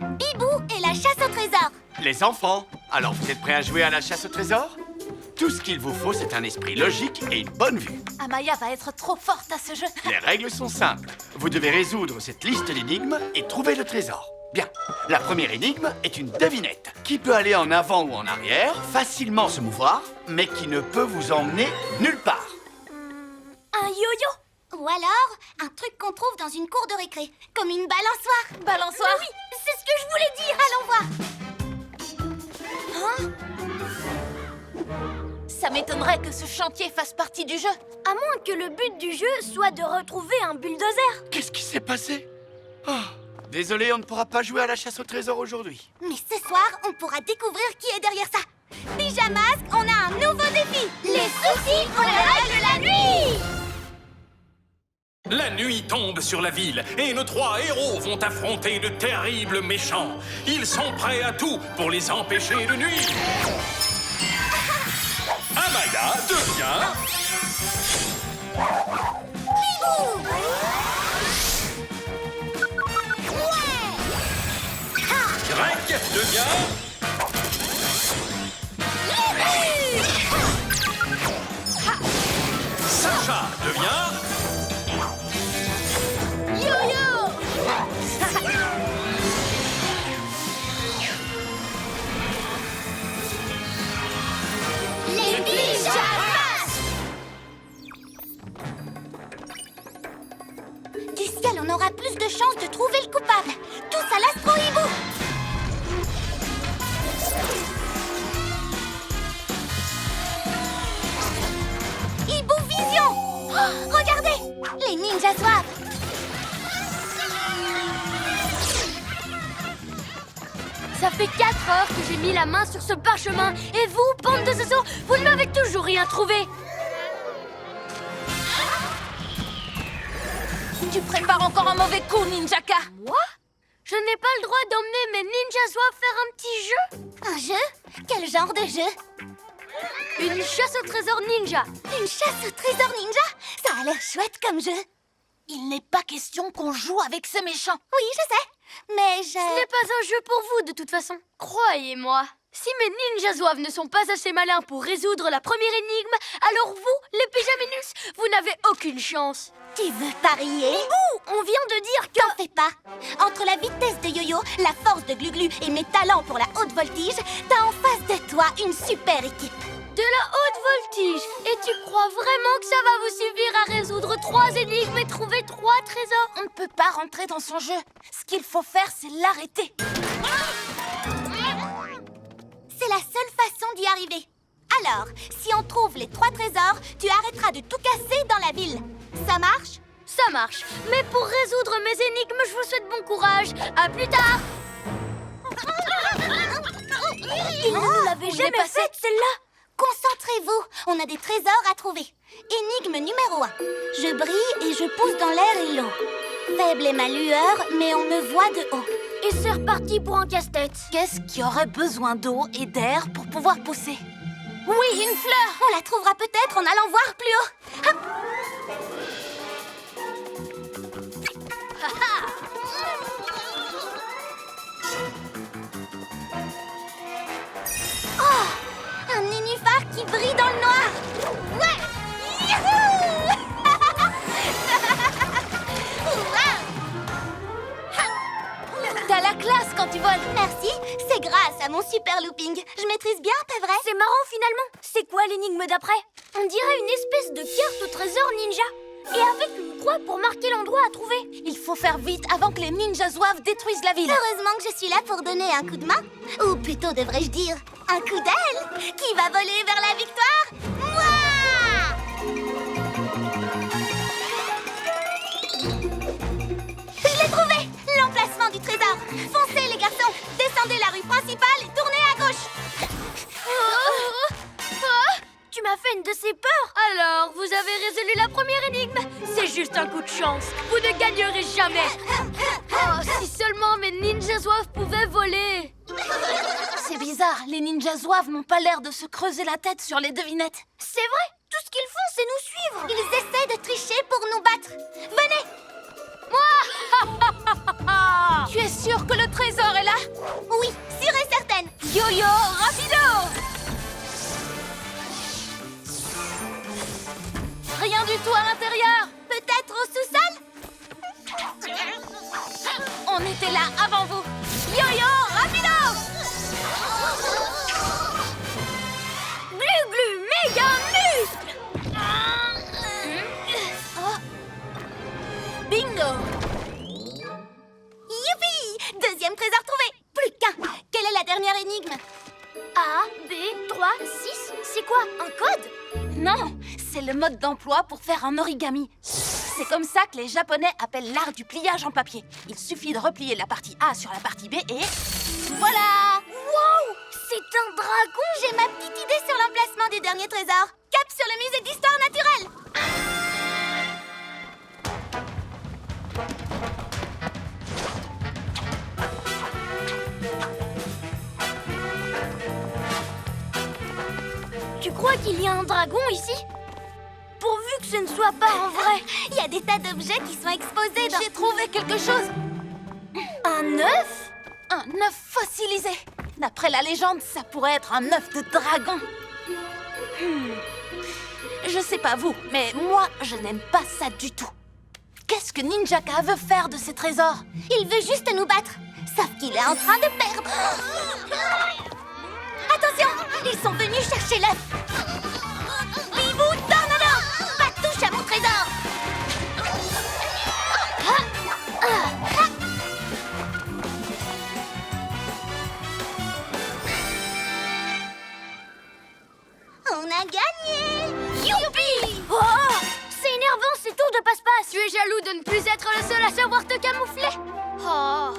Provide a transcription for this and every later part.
Bibou et la chasse au trésor. Les enfants, alors vous êtes prêts à jouer à la chasse au trésor? Tout ce qu'il vous faut, c'est un esprit logique et une bonne vue. Amaya va être trop forte à ce jeu. Les règles sont simples. Vous devez résoudre cette liste d'énigmes et trouver le trésor. Bien. La première énigme est une devinette qui peut aller en avant ou en arrière, facilement se mouvoir, mais qui ne peut vous emmener nulle part. Un yo-yo. Ou alors, un truc qu'on trouve dans une cour de récré, comme une balançoire. Balançoire? Oui, c'est ce que je voulais dire. Allons voir. Hein? Ça m'étonnerait que ce chantier fasse partie du jeu. À moins que le but du jeu soit de retrouver un bulldozer. Qu'est-ce qui s'est passé? Désolé, on ne pourra pas jouer à la chasse au trésor aujourd'hui. Mais ce soir, on pourra découvrir qui est derrière ça. Pyjamasque, on a un nouveau défi. Les soucis ont les règles de la nuit. La nuit tombe sur la ville et nos trois héros vont affronter de terribles méchants. Ils sont prêts à tout pour les empêcher de nuire. Amaya devient... Bibou. Greg devient... Sacha devient... Yo-yo. Les pyjamas. Du ciel, on aura plus de chances de trouver le coupable. Tous à l'astro-hibou. Hibou Vision. Oh, regardez, les ninjas zouaves. Ça fait 4 heures que j'ai mis la main sur ce parchemin. Et vous, bande de zozos, vous ne m'avez toujours rien trouvé. Tu prépares encore un mauvais coup, Ninjaka. Moi? Je n'ai pas le droit d'emmener mes ninjas zouaves faire un petit jeu? Un jeu? Quel genre de jeu? Une chasse au trésor ninja. Une chasse au trésor ninja? Ça a l'air chouette comme jeu. Il n'est pas question qu'on joue avec ce méchant. Oui, je sais, mais Ce n'est pas un jeu pour vous, de toute façon. Croyez-moi. Si mes ninjas zouaves ne sont pas assez malins pour résoudre la première énigme, alors vous, les pyjaminus, vous n'avez aucune chance. Tu veux parier? Bibou, on vient de dire que... T'en fais pas. Entre la vitesse de Yo-Yo, la force de Glu-Glu et mes talents pour la haute voltige, t'as en face de toi une super équipe. De la haute voltige. Et tu crois vraiment que ça va vous suffire à résoudre 3 énigmes et trouver 3 trésors? On ne peut pas rentrer dans son jeu. Ce qu'il faut faire, c'est l'arrêter. C'est la seule façon d'y arriver. Alors, si on trouve les 3 trésors, tu arrêteras de tout casser dans la ville. Ça marche? Ça marche. Mais pour résoudre mes énigmes, je vous souhaite bon courage. À plus tard. Il ne nous l'avait jamais faite, celle-là. Concentrez-vous, on a des trésors à trouver. Énigme numéro 1. Je brille et je pousse dans l'air et l'eau. Faible est ma lueur, mais on me voit de haut. Et c'est reparti pour un casse-tête. Qu'est-ce qui aurait besoin d'eau et d'air pour pouvoir pousser? Oui, une fleur. On la trouvera peut-être en allant voir plus haut. Hop. Oh, un nénuphar qui brille dans le noir. Ouais. Youhou. T'as la classe quand tu voles. Merci, c'est grâce à mon super looping. Je maîtrise bien, pas vrai? C'est marrant finalement. C'est quoi l'énigme d'après? On dirait une espèce de carte au trésor ninja. Et avec une croix pour marquer l'endroit à trouver. Il faut faire vite avant que les ninjas zouaves détruisent la ville. Heureusement que je suis là pour donner un coup de main. Ou plutôt devrais-je dire, un coup d'aile. Qui va voler vers la victoire? Moi! Je l'ai trouvé! L'emplacement du trésor. Foncez les garçons. Descendez la rue principale et tournez à gauche. Tu m'as fait une de ces peurs. Alors, vous avez résolu la première énigme. C'est juste un coup de chance. Vous ne gagnerez jamais. Oh, si seulement mes ninjas zouaves pouvaient voler. C'est bizarre, les ninjas zouaves n'ont pas l'air de se creuser la tête sur les devinettes. C'est vrai, tout ce qu'ils font, c'est nous suivre. Ils essaient de tricher pour nous battre. Venez! Tu es sûre que le trésor est là? Oui, sûre et certaine. Yo-yo, rapido! Rien du tout à l'intérieur! Peut-être au sous-sol? On était là avant vous! Yo-yo, rapido! Glu-glu, méga muscle! Bingo! Youpi! Deuxième trésor trouvé. Plus qu'un. Quelle est la dernière énigme? A, B, 3, 6, c'est quoi? Un code? Non, c'est le mode d'emploi pour faire un origami. C'est comme ça que les Japonais appellent l'art du pliage en papier. Il suffit de replier la partie A sur la partie B et... voilà! Wow! C'est un dragon! J'ai ma petite idée sur l'emplacement du dernier trésor. Cap sur le musée d'histoire naturelle. Tu crois qu'il y a un dragon ici? Pourvu que ce ne soit pas en vrai! Il y a des tas d'objets qui sont exposés dans... J'ai trouvé quelque chose! Un œuf? Un œuf fossilisé! D'après la légende, ça pourrait être un œuf de dragon. Je sais pas vous, mais moi, je n'aime pas ça du tout. Qu'est-ce que Ninjaka veut faire de ces trésors? Il veut juste nous battre. Sauf qu'il est en train de perdre. Attention, ils sont venus chercher l'œuf. Bibou, tornado, pas touche à mon trésor. On a gagné. Youpi! Oh! C'est énervant ces tours de passe-passe! Tu es jaloux de ne plus être le seul à savoir te camoufler? Oh!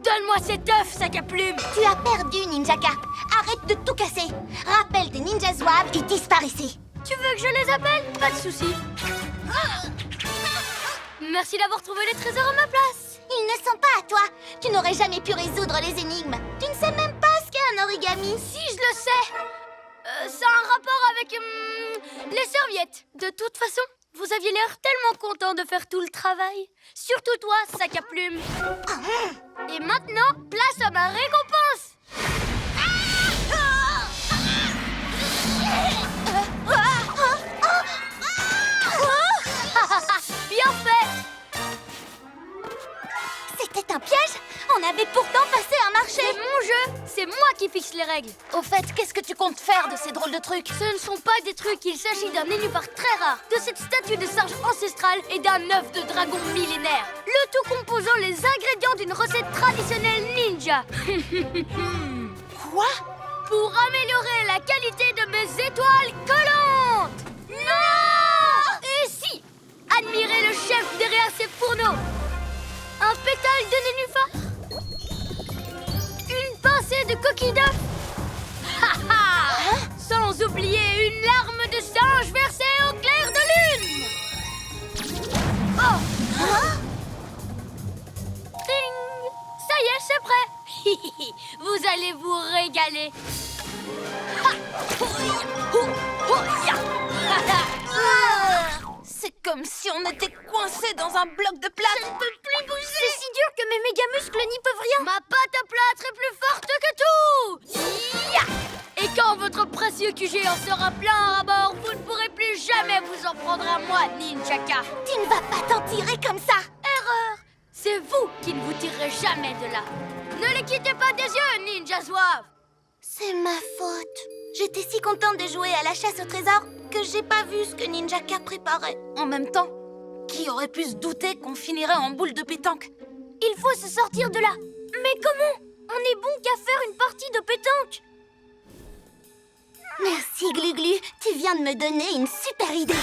Donne-moi cet œuf, sac à plumes! Tu as perdu, Ninjaka. Arrête de tout casser. Rappelle tes ninjas zouaves et disparaissez. Tu veux que je les appelle? Pas de souci. Merci d'avoir trouvé les trésors à ma place. Ils ne sont pas à toi. Tu n'aurais jamais pu résoudre les énigmes. Tu ne sais même pas ce qu'est un origami. Si, je le sais. Ça a un rapport avec les serviettes. De toute façon, vous aviez l'air tellement content de faire tout le travail. Surtout toi, sac à plumes. Et maintenant, place à ma récompense. Bien fait. C'était un piège. On avait pourtant passé un marché. C'est mon jeu. C'est moi qui fixe les règles. Au fait, qu'est-ce que tu comptes faire de ces drôles de trucs? Ce ne sont pas des trucs, il s'agit d'un nénuphar très rare, de cette statue de singe ancestrale et d'un œuf de dragon millénaire. Le tout composant les ingrédients d'une recette traditionnelle ninja. Quoi? Pour améliorer la qualité de mes étoiles collantes. Non! Et si? Admirez le chef derrière ses fourneaux. Un pétale de nénuphar. Une pincée de coquille d'œuf. Sans oublier une larme de singe versée au clair de lune. Oh! Ding! Ça y est, c'est prêt. Vous allez vous régaler. C'est comme si on était coincé dans un bloc de plâtre. Je ne peux plus bouger. C'est si dur que mes méga muscles n'y peuvent rien. Ma pâte à plâtre est plus forte que tout. Ya! Et quand votre précieux QG en sera plein à bord, vous ne pourrez plus jamais vous en prendre à moi, Ninjaka. Tu ne vas pas t'en tirer comme ça. Erreur. C'est vous qui ne vous tirerez jamais de là. Ne les quittez pas des yeux, Ninja Zouave. C'est ma faute. J'étais si contente de jouer à la chasse au trésor que j'ai pas vu ce que Ninjaka préparait. En même temps, qui aurait pu se douter qu'on finirait en boule de pétanque? Il faut se sortir de là. Mais comment? On est bon qu'à faire une partie de pétanque. Merci, Gluglu. Tu viens de me donner une super idée.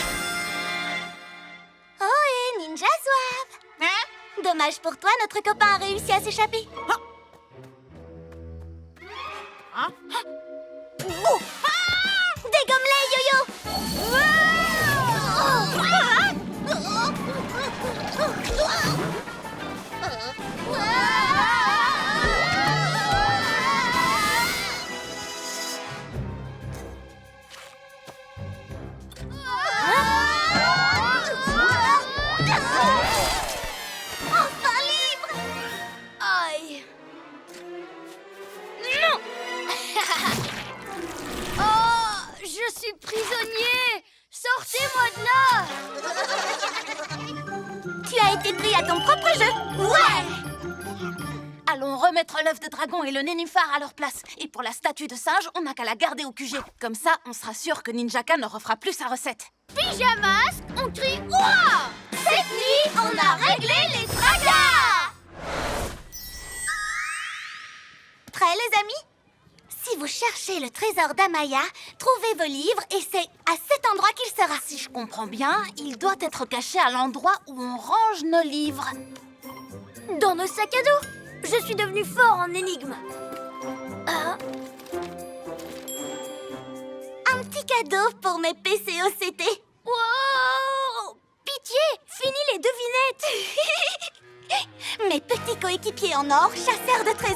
Oh, et Ninja Zouave. Hein? Dommage pour toi, notre copain a réussi à s'échapper. Hein? Oh. Dégomme-les, Yo-Yo. Prisonnier, sortez-moi de là! Tu as été pris à ton propre jeu. Ouais! Allons remettre l'œuf de dragon et le nénuphar à leur place. Et pour la statue de singe, on n'a qu'à la garder au QG. Comme ça, on sera sûr que Ninjaka ne refera plus sa recette. Pyjamas, on crie ouah! Cette nuit, on a réglé les tracas! Prêts, les amis? Si vous cherchez le trésor d'Amaya, trouvez vos livres et c'est à cet endroit qu'il sera. Si je comprends bien, il doit être caché à l'endroit où on range nos livres. Dans nos sacs à dos. Je suis devenu fort en énigmes. Un petit cadeau pour mes PCOCT. Wow! Pitié, fini les devinettes. Mes petits coéquipiers en or, chasseurs de trésors.